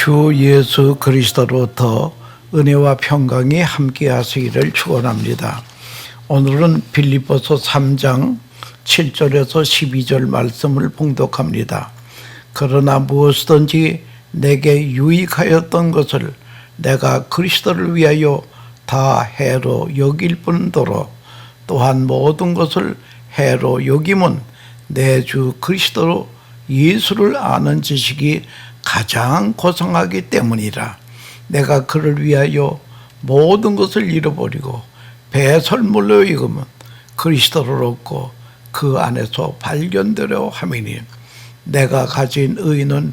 주 예수 그리스도로부터 은혜와 평강이 함께 하시기를 축원합니다. 오늘은 빌립보서 3장 7절에서 12절 말씀을 봉독합니다. 그러나 무엇이든지 내게 유익하였던 것을 내가 그리스도를 위하여 다 해로 여길 뿐더러 또한 모든 것을 해로 여김은 내 주 그리스도 예수를 아는 지식이 가장 고상하기 때문이라. 내가 그를 위하여 모든 것을 잃어버리고 배설물로 여김은 그리스도를 얻고 그 안에서 발견되려 함이니 내가 가진 의는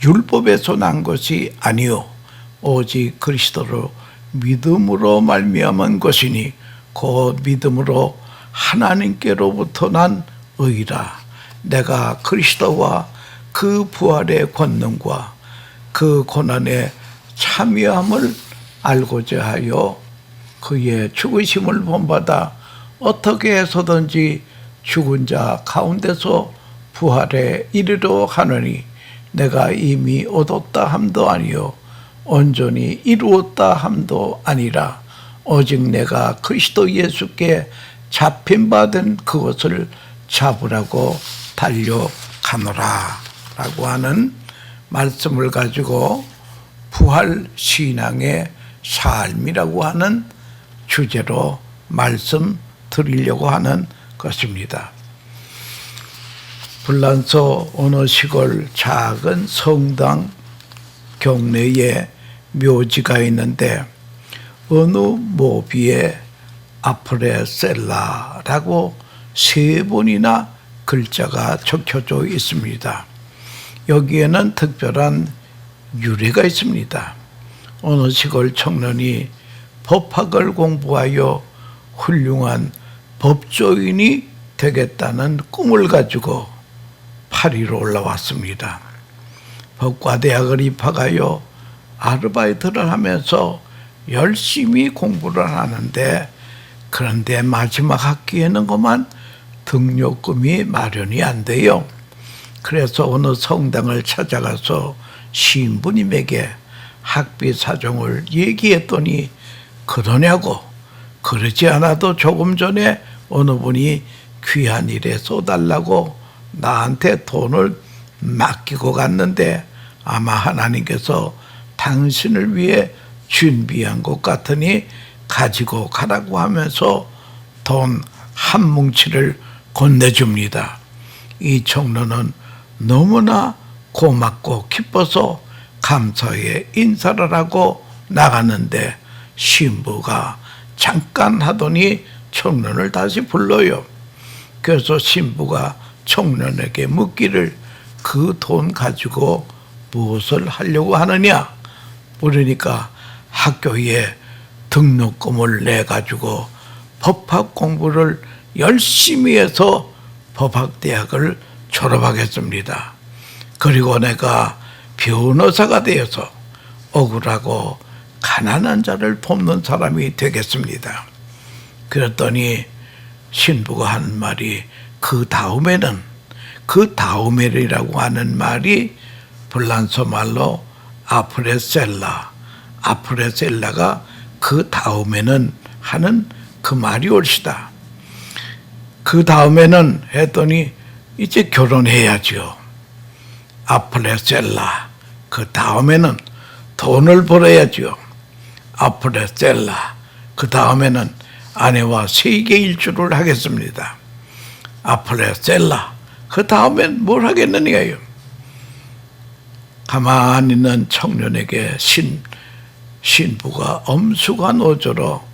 율법에서 난 것이 아니요 오직 그리스도로 믿음으로 말미암은 것이니 그 믿음으로 하나님께로부터 난 의라. 내가 그리스도와 그 부활의 권능과 그 고난의 참여함을 알고자 하여 그의 죽으심을 본받아 어떻게 해서든지 죽은 자 가운데서 부활에 이르려 하느니 내가 이미 얻었다 함도 아니요 온전히 이루었다 함도 아니라 오직 내가 그리스도 예수께 잡힌 바 된 그것을 잡으라고 달려가노라 라고 하는 말씀을 가지고 부활 신앙의 삶이라고 하는 주제로 말씀 드리려고 하는 것입니다. 불란서 어느 시골 작은 성당 경내에 묘지가 있는데 어느 모비에 아프레셀라라고 3번이나 글자가 적혀져 있습니다. 여기에는 특별한 유래가 있습니다. 어느 시골 청년이 법학을 공부하여 훌륭한 법조인이 되겠다는 꿈을 가지고 파리로 올라왔습니다. 법과대학을 입학하여 아르바이트를 하면서 열심히 공부를 하는데 그런데 마지막 학기에는 그만 등록금이 마련이 안 돼요. 그래서 어느 성당을 찾아가서 신부님에게 학비 사정을 얘기했더니 그러냐고, 그러지 않아도 조금 전에 어느 분이 귀한 일에 써달라고 나한테 돈을 맡기고 갔는데 아마 하나님께서 당신을 위해 준비한 것 같으니 가지고 가라고 하면서 돈 한 뭉치를 건네줍니다. 이 청년은 너무나 고맙고 기뻐서 감사의 인사를 하고 나갔는데 신부가 잠깐 하더니 청년을 다시 불러요. 그래서 신부가 청년에게 묻기를 그 돈 가지고 무엇을 하려고 하느냐 물으니까 학교에 등록금을 내가지고 법학 공부를 열심히 해서 법학대학을 졸업하겠습니다. 그리고 내가 변호사가 되어서 억울하고 가난한 자를 돕는 사람이 되겠습니다. 그랬더니 신부가 하는 말이 그 다음에라고 하는 말이 불란서 말로 아프레셀라가 그 다음에는 하는 그 말이 옳시다. 그 다음에는 했더니 이제 결혼해야죠. 아프레셀라. 그 다음에는 돈을 벌어야죠. 아프레셀라. 그 다음에는 아내와 세계 일주를 하겠습니다. 아프레셀라. 그 다음엔 뭘 하겠느냐요. 가만히 있는 청년에게 신부가 엄숙한 어조로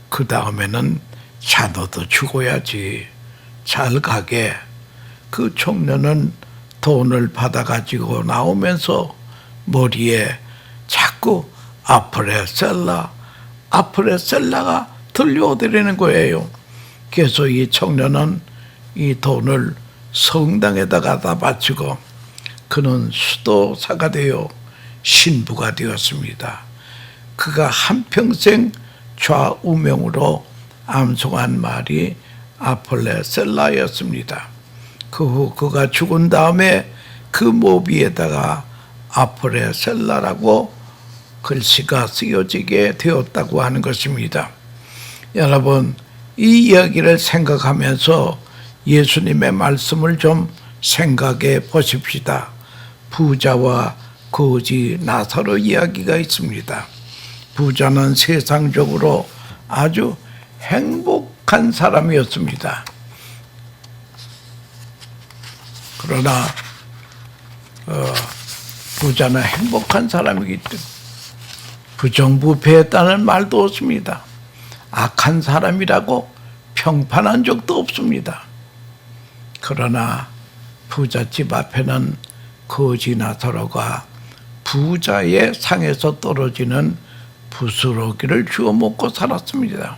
그 다음에는 자너도 죽어야지. 잘 가게. 그 청년은 돈을 받아가지고 나오면서 머리에 자꾸 아프레셀라가 들려오더라는 거예요. 그래서 이 청년은 이 돈을 성당에다가 다 바치고 그는 수도사가 되어 신부가 되었습니다. 그가 한평생 좌우명으로 암송한 말이 아프레셀라였습니다. 그 후 그가 죽은 다음에 그 모비에다가 아프레셀라라고 글씨가 쓰여지게 되었다고 하는 것입니다. 여러분, 이 이야기를 생각하면서 예수님의 말씀을 좀 생각해 보십시다. 부자와 거지 나사로 이야기가 있습니다. 부자는 세상적으로 아주 행복한 사람이었습니다. 그러나 부자는 행복한 사람이기 때문에 부정부패했다는 말도 없습니다. 악한 사람이라고 평판한 적도 없습니다. 그러나 부잣집 앞에는 거지 나사로가 부자의 상에서 떨어지는 부스러기를 주워 먹고 살았습니다.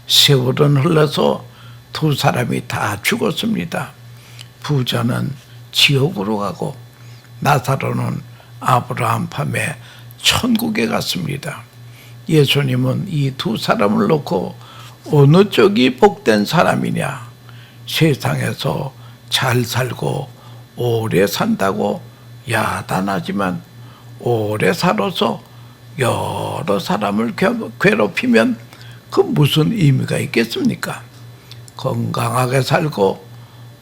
세월은 흘러서 두 사람이 다 죽었습니다. 부자는 지옥으로 가고 나사로는 아브라함 품에 천국에 갔습니다. 예수님은 이 두 사람을 놓고 어느 쪽이 복된 사람이냐? 세상에서 잘 살고 오래 산다고 야단하지만 오래 살아서 여러 사람을 괴롭히면 그 무슨 의미가 있겠습니까? 건강하게 살고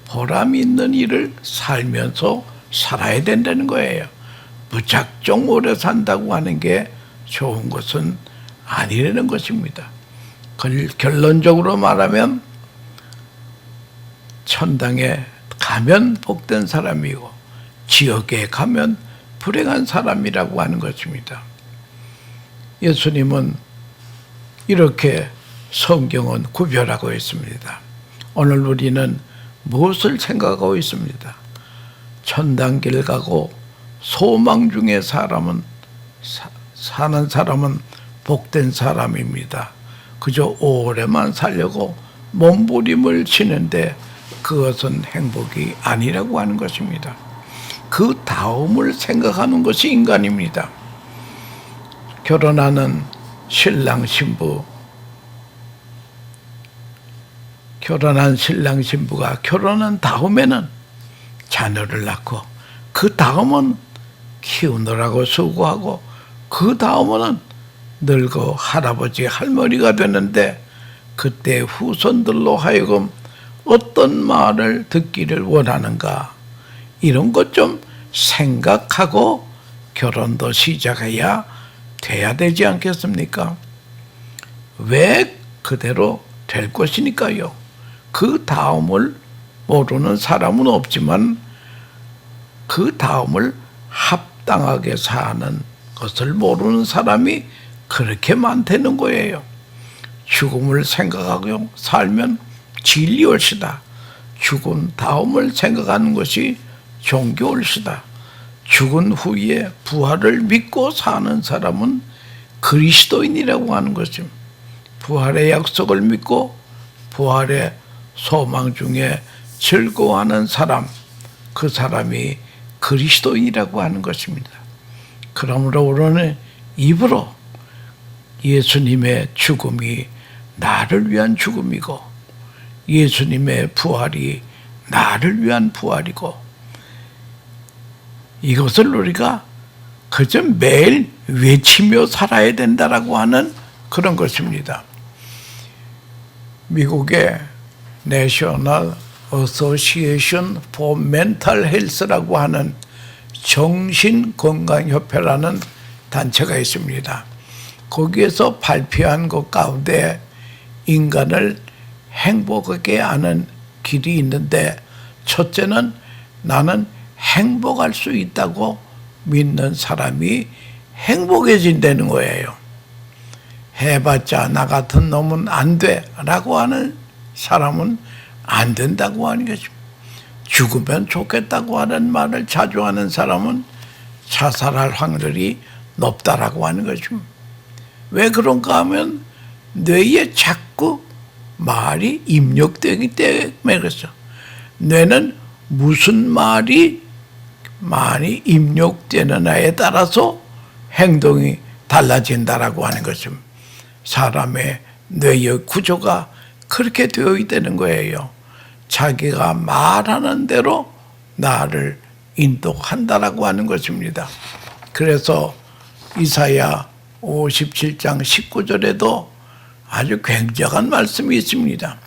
보람 있는 일을 살면서 살아야 된다는 거예요. 무작정 오래 산다고 하는 게 좋은 것은 아니라는 것입니다. 결론적으로 말하면 천당에 가면 복된 사람이고 지옥에 가면 불행한 사람이라고 하는 것입니다. 예수님은 이렇게 성경은 구별하고 있습니다. 오늘 우리는 무엇을 생각하고 있습니다? 천당길 가고 소망 중에 사는 사람은 복된 사람입니다. 그저 오래만 살려고 몸부림을 치는데 그것은 행복이 아니라고 하는 것입니다. 그 다음을 생각하는 것이 인간입니다. 결혼하는 신랑 신부가 결혼한 다음에는 자녀를 낳고 그 다음은 키우느라고 수고하고 그 다음은 늙어 할아버지 할머니가 되는데 그때 후손들로 하여금 어떤 말을 듣기를 원하는가, 이런 것 좀 생각하고 결혼도 시작해야 돼야 되지 않겠습니까? 왜 그대로 될 것이니까요. 그 다음을 모르는 사람은 없지만 그 다음을 합당하게 사는 것을 모르는 사람이 그렇게 많다는 거예요. 죽음을 생각하고 살면 진리올시다. 죽은 다음을 생각하는 것이 종교올시다. 죽은 후에 부활을 믿고 사는 사람은 그리스도인이라고 하는 것입니다. 부활의 약속을 믿고 부활의 소망 중에 즐거워하는 사람, 그 사람이 그리스도인이라고 하는 것입니다. 그러므로 우리는 입으로 예수님의 죽음이 나를 위한 죽음이고 예수님의 부활이 나를 위한 부활이고 이것을 우리가 그저 매일 외치며 살아야 된다라고 하는 그런 것입니다. 미국의 National Association for Mental Health라고 하는 정신건강협회라는 단체가 있습니다. 거기에서 발표한 것 가운데 인간을 행복하게 하는 길이 있는데 첫째는 나는 행복할 수 있다고 믿는 사람이 행복해진다는 거예요. 해봤자 나 같은 놈은 안 돼 라고 하는 사람은 안 된다고 하는 것입니다. 죽으면 좋겠다고 하는 말을 자주 하는 사람은 자살할 확률이 높다라고 하는 것입니다. 왜 그런가 하면 뇌에 자꾸 말이 입력되기 때문에 그렇죠. 뇌는 무슨 말이 많이 입력되느냐에 따라서 행동이 달라진다라고 하는 것입니다. 사람의 뇌의 구조가 그렇게 되어 있다는 거예요. 자기가 말하는 대로 나를 인도한다라고 하는 것입니다. 그래서 이사야 57장 19절에도 아주 굉장한 말씀이 있습니다.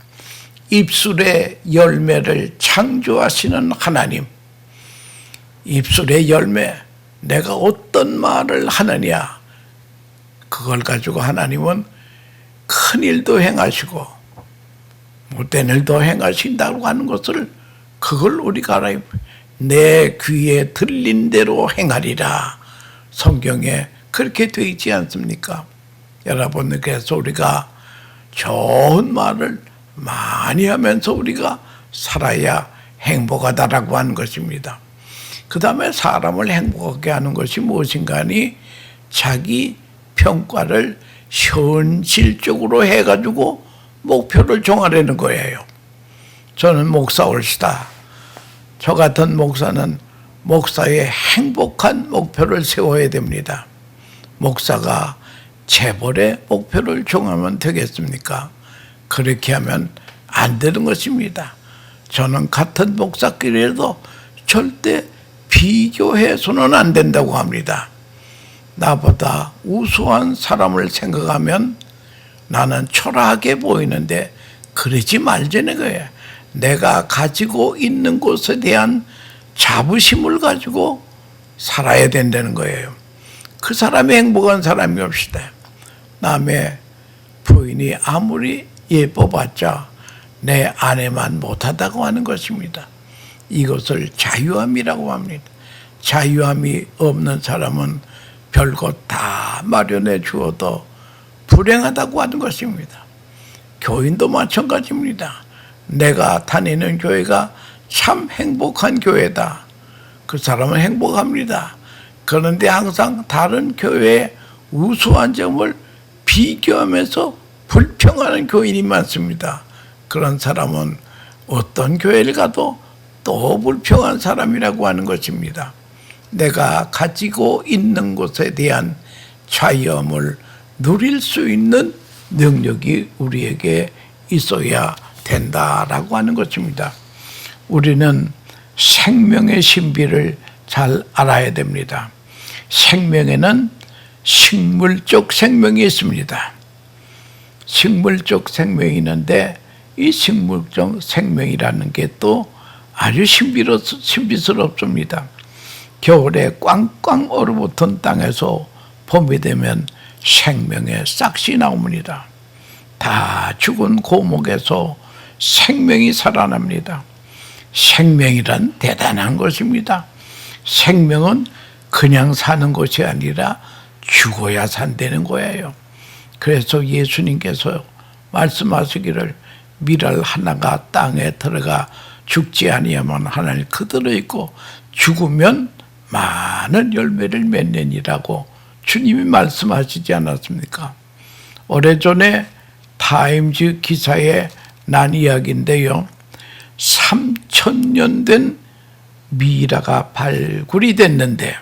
입술의 열매를 창조하시는 하나님, 입술의 열매, 내가 어떤 말을 하느냐, 그걸 가지고 하나님은 큰 일도 행하시고 못된 일도 행하신다고 하는 것을, 그걸 우리가 알아야, 내 귀에 들린 대로 행하리라, 성경에 그렇게 되어 있지 않습니까? 여러분, 그래서 우리가 좋은 말을 많이 하면서 우리가 살아야 행복하다라고 하는 것입니다. 그 다음에 사람을 행복하게 하는 것이 무엇인가 하니, 자기 평가를 현실적으로 해가지고 목표를 정하려는 거예요. 저는 목사 올시다. 저 같은 목사는 목사의 행복한 목표를 세워야 됩니다. 목사가 재벌의 목표를 정하면 되겠습니까? 그렇게 하면 안 되는 것입니다. 저는 같은 목사끼리라도 절대 비교해서는 안 된다고 합니다. 나보다 우수한 사람을 생각하면 나는 초라하게 보이는데 그러지 말자는 거예요. 내가 가지고 있는 것에 대한 자부심을 가지고 살아야 된다는 거예요. 그 사람이 행복한 사람이 없시다. 남의 부인이 아무리 예뻐봤자 내 아내만 못하다고 하는 것입니다. 이것을 자유함이라고 합니다. 자유함이 없는 사람은 별것 다 마련해 주어도 불행하다고 하는 것입니다. 교인도 마찬가지입니다. 내가 다니는 교회가 참 행복한 교회다. 그 사람은 행복합니다. 그런데 항상 다른 교회의 우수한 점을 비교하면서 불평하는 교인이 많습니다. 그런 사람은 어떤 교회를 가도 또 불평한 사람이라고 하는 것입니다. 내가 가지고 있는 것에 대한 자유함을 누릴 수 있는 능력이 우리에게 있어야 된다라고 하는 것입니다. 우리는 생명의 신비를 잘 알아야 됩니다. 생명에는 식물적 생명이 있습니다. 식물적 생명이 있는데 이 식물적 생명이라는 게 또 아주 신비스럽습니다. 겨울에 꽝꽝 얼어붙은 땅에서 봄이 되면 생명의 싹이 나옵니다. 다 죽은 고목에서 생명이 살아납니다. 생명이란 대단한 것입니다. 생명은 그냥 사는 것이 아니라 죽어야 산다는 거예요. 그래서 예수님께서 말씀하시기를 밀알 하나가 땅에 들어가 죽지 아니하면 하나님 그대로 있고 죽으면 많은 열매를 맺느니라고 주님이 말씀하시지 않았습니까? 오래전에 타임즈 기사에 난 이야기인데요. 3,000년 된 미라가 발굴이 됐는데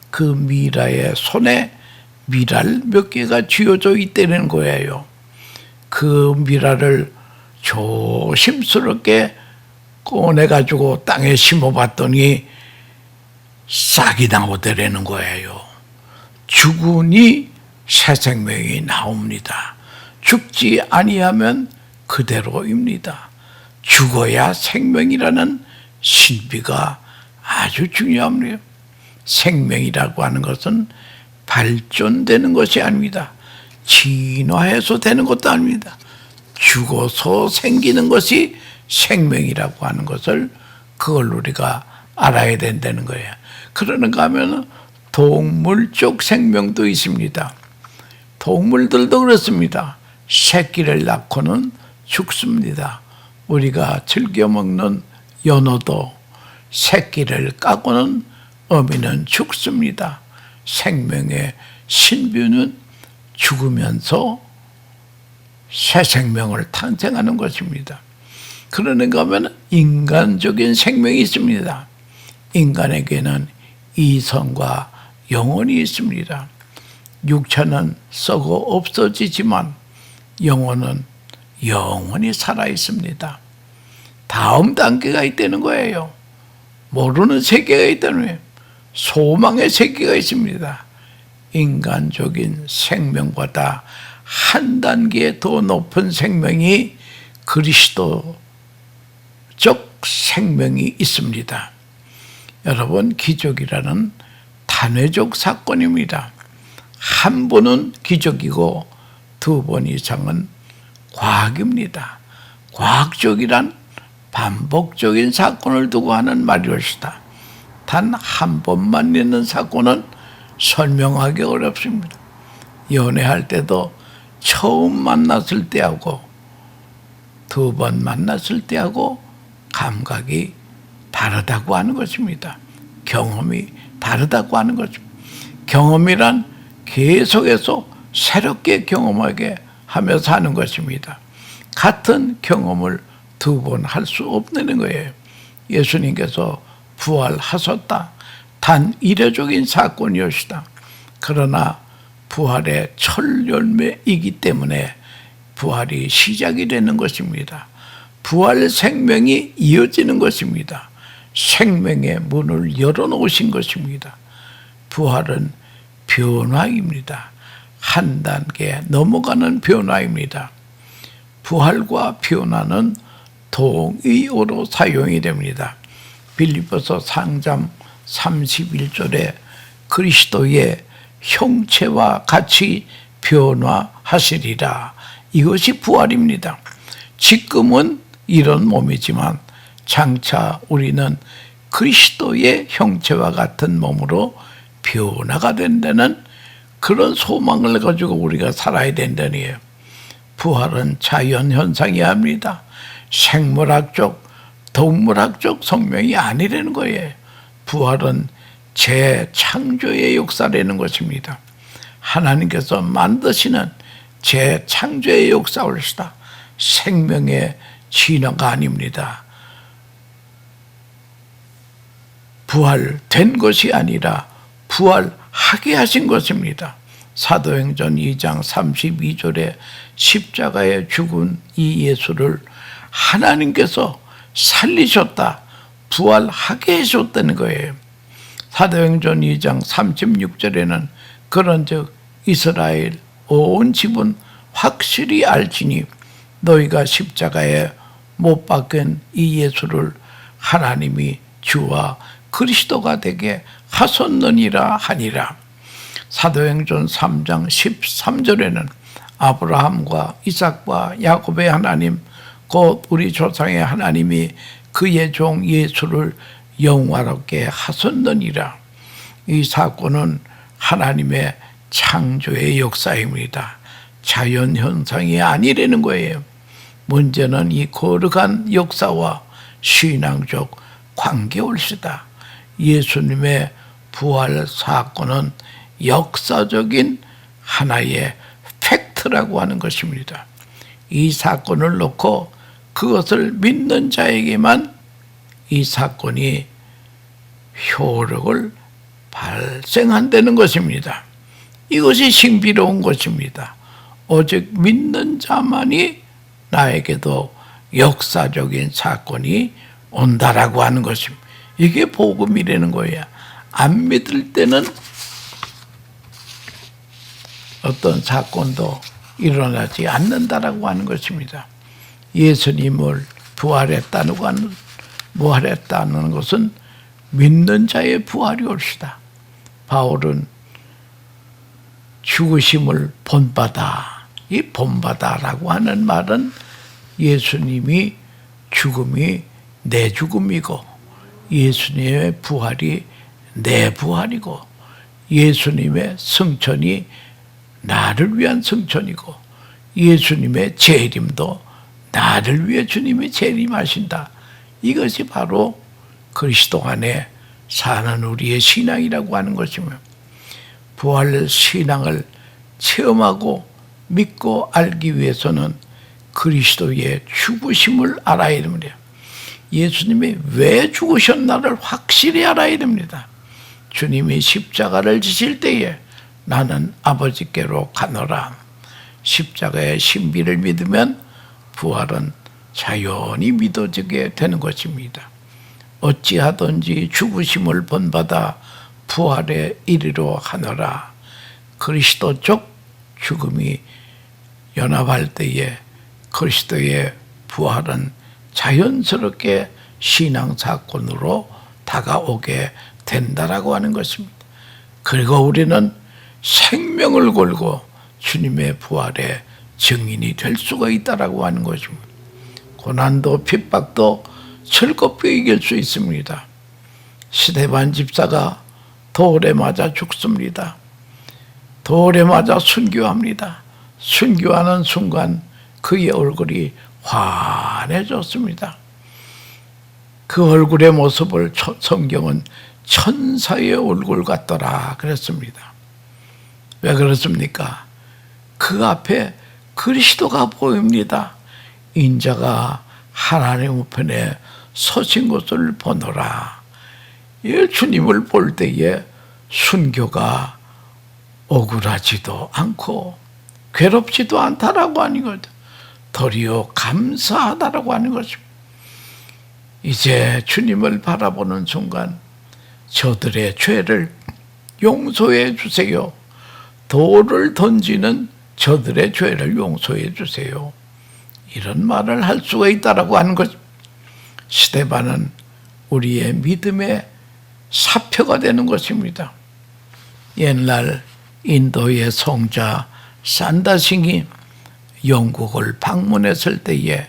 그 미라의 손에 미랄 몇 개가 쥐어져 있다는 거예요. 그 미랄을 조심스럽게 꺼내가지고 땅에 심어봤더니 싹이 나오더라는 거예요. 죽으니 새 생명이 나옵니다. 죽지 아니하면 그대로입니다. 죽어야 생명이라는 신비가 아주 중요합니다. 생명이라고 하는 것은 발전되는 것이 아닙니다. 진화해서 되는 것도 아닙니다. 죽어서 생기는 것이 생명이라고 하는 것을 그걸 우리가 알아야 된다는 거예요. 그러는가 하면 동물적 생명도 있습니다. 동물들도 그렇습니다. 새끼를 낳고는 죽습니다. 우리가 즐겨 먹는 연어도 새끼를 까고는 어미는 죽습니다. 생명의 신비는 죽으면서 새 생명을 탄생하는 것입니다. 그러는가 하면 인간적인 생명이 있습니다. 인간에게는 이성과 영혼이 있습니다. 육체는 썩어 없어지지만 영혼은 영원히 살아 있습니다. 다음 단계가 있다는 거예요. 모르는 세계가 있다는 거예요. 소망의 세계가 있습니다. 인간적인 생명보다 한 단계 더 높은 생명이 그리스도적 생명이 있습니다. 여러분, 기적이라는 단회적 사건입니다. 한 번은 기적이고 두 번 이상은 과학입니다. 과학적이란 반복적인 사건을 두고 하는 말이었다. 단 한 번만 있는 사건은 설명하기 어렵습니다. 연애할 때도 처음 만났을 때하고 두 번 만났을 때하고 감각이 다르다고 하는 것입니다. 경험이 다르다고 하는 것입니다. 경험이란 계속해서 새롭게 경험하게 하면서 하는 것입니다. 같은 경험을 두 번 할 수 없는 거예요. 예수님께서 부활하셨다. 단 이례적인 사건이었다. 그러나 부활의 첫 열매이기 때문에 부활이 시작이 되는 것입니다. 부활 생명이 이어지는 것입니다. 생명의 문을 열어놓으신 것입니다. 부활은 변화입니다. 한 단계 넘어가는 변화입니다. 부활과 변화는 동의어로 사용이 됩니다. 빌립보서 3장 31절에 그리스도의 형체와 같이 변화하시리라. 이것이 부활입니다. 지금은 이런 몸이지만 장차 우리는 그리스도의 형체와 같은 몸으로 변화가 된다는 그런 소망을 가지고 우리가 살아야 된다는 거예요. 부활은 자연현상이어야 합니다. 생물학적, 동물학적 성명이 아니라는 거예요. 부활은 재창조의 역사라는 것입니다. 하나님께서 만드시는 재창조의 역사입니다. 생명의 진화가 아닙니다. 부활된 것이 아니라 부활하게 하신 것입니다. 사도행전 2장 32절에 십자가에 죽은 이 예수를 하나님께서 살리셨다, 부활하게 하셨다는 거예요. 사도행전 2장 36절에는 그런즉 이스라엘 온 집은 확실히 알지니 너희가 십자가에 못 박은 이 예수를 하나님이 주와 그리스도가 되게 하셨느니라 하니라. 사도행전 3장 13절에는 아브라함과 이삭과 야곱의 하나님 곧 우리 조상의 하나님이 그의 종 예수를 영화롭게 하셨느니라. 이 사건은 하나님의 창조의 역사입니다. 자연현상이 아니라는 거예요. 문제는 이 거룩한 역사와 신앙적 관계올시다. 예수님의 부활 사건은 역사적인 하나의 팩트라고 하는 것입니다. 이 사건을 놓고 그것을 믿는 자에게만 이 사건이 효력을 발생한다는 것입니다. 이것이 신비로운 것입니다. 오직 믿는 자만이 나에게도 역사적인 사건이 온다라고 하는 것입니다. 이게 복음이라는 거예요. 안 믿을 때는 어떤 사건도 일어나지 않는다라고 하는 것입니다. 예수님을 부활했다는 것은 믿는 자의 부활이 올시다. 바울은 죽으심을 본받아. 이 본받아라고 하는 말은 예수님이 죽음이 내 죽음이고 예수님의 부활이 내 부활이고 예수님의 승천이 나를 위한 승천이고 예수님의 재림도 나를 위해 주님이 재림하신다. 이것이 바로 그리스도 안에 사는 우리의 신앙이라고 하는 것이며 부활 신앙을 체험하고 믿고 알기 위해서는 그리스도의 죽으심을 알아야 됩니다. 예수님이 왜 죽으셨나를 확실히 알아야 됩니다. 주님이 십자가를 지실 때에 나는 아버지께로 가노라. 십자가의 신비를 믿으면 부활은 자연히 믿어지게 되는 것입니다. 어찌하든지 죽으심을 본받아 부활에 이르러 하노라. 그리스도적 죽음이 연합할 때에 그리스도의 부활은 자연스럽게 신앙사건으로 다가오게 된다라고 하는 것입니다. 그리고 우리는 생명을 걸고 주님의 부활의 증인이 될 수가 있다라고 하는 것입니다. 고난도 핍박도 즐겁게 이길 수 있습니다. 스데반 집사가 돌에 맞아 죽습니다. 돌에 맞아 순교합니다. 순교하는 순간 그의 얼굴이 환해졌습니다. 그 얼굴의 모습을 성경은 천사의 얼굴 같더라 그랬습니다. 왜 그렇습니까? 그 앞에 그리스도가 보입니다. 인자가 하나님 우편에 서신 것을 보노라. 이 주님을 볼 때에 순교가 억울하지도 않고 괴롭지도 않다라고 하는 거죠. 도리어 감사하다라고 하는 것입니다. 이제 주님을 바라보는 순간 저들의 죄를 용서해 주세요. 돌을 던지는 저들의 죄를 용서해 주세요. 이런 말을 할 수가 있다라고 하는 것. 스데반은 우리의 믿음의 사표가 되는 것입니다. 옛날 인도의 성자 산다싱이 영국을 방문했을 때에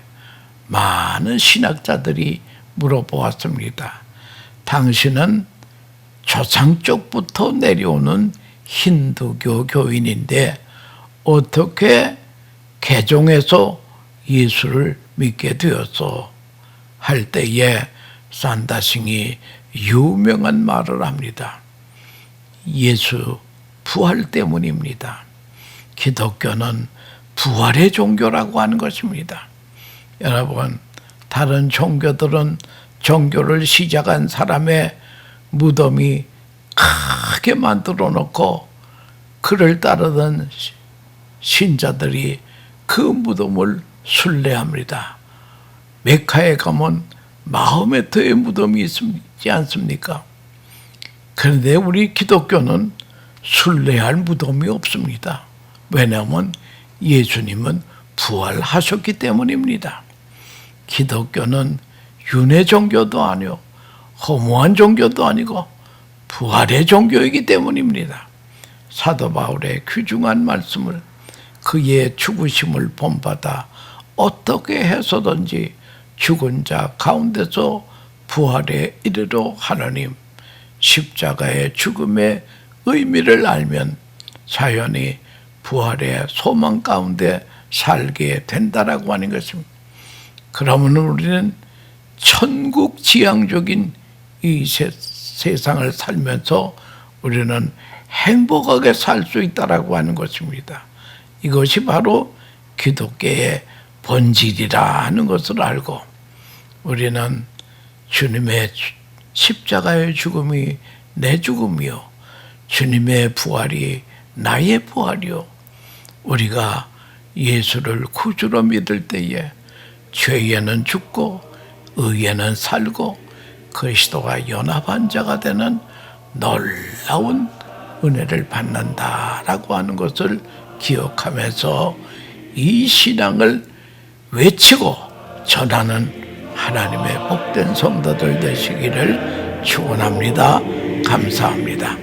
많은 신학자들이 물어보았습니다. 당신은 조상 쪽부터 내려오는 힌두교 교인인데 어떻게 개종해서 예수를 믿게 되었소? 할 때에 산다싱이 유명한 말을 합니다. 예수 부활 때문입니다. 기독교는 부활의 종교라고 하는 것입니다. 여러분, 다른 종교들은 종교를 시작한 사람의 무덤이 크게 만들어 놓고 그를 따르던 신자들이 그 무덤을 순례합니다. 메카에 가면 마호메트의 무덤이 있지 않습니까? 그런데 우리 기독교는 순례할 무덤이 없습니다. 왜냐하면 예수님은 부활하셨기 때문입니다. 기독교는 윤회 종교도 아니고 허무한 종교도 아니고 부활의 종교이기 때문입니다. 사도 바울의 귀중한 말씀을 그의 죽으심을 본받아 어떻게 해서든지 죽은 자 가운데서 부활에 이르러 하나님, 십자가의 죽음의 의미를 알면 자연히 부활의 소망 가운데 살게 된다라고 하는 것입니다. 그러면 우리는 천국 지향적인 이 세상을 살면서 우리는 행복하게 살 수 있다라고 하는 것입니다. 이것이 바로 기독교의 본질이라 하는 것을 알고 우리는 주님의 십자가의 죽음이 내 죽음이요 주님의 부활이 나의 부활이요 우리가 예수를 구주로 믿을 때에 죄에는 죽고 의에는 살고 그리스도와 연합한 자가 되는 놀라운 은혜를 받는다라고 하는 것을 기억하면서 이 신앙을 외치고 전하는 하나님의 복된 성도들 되시기를 축원합니다. 감사합니다.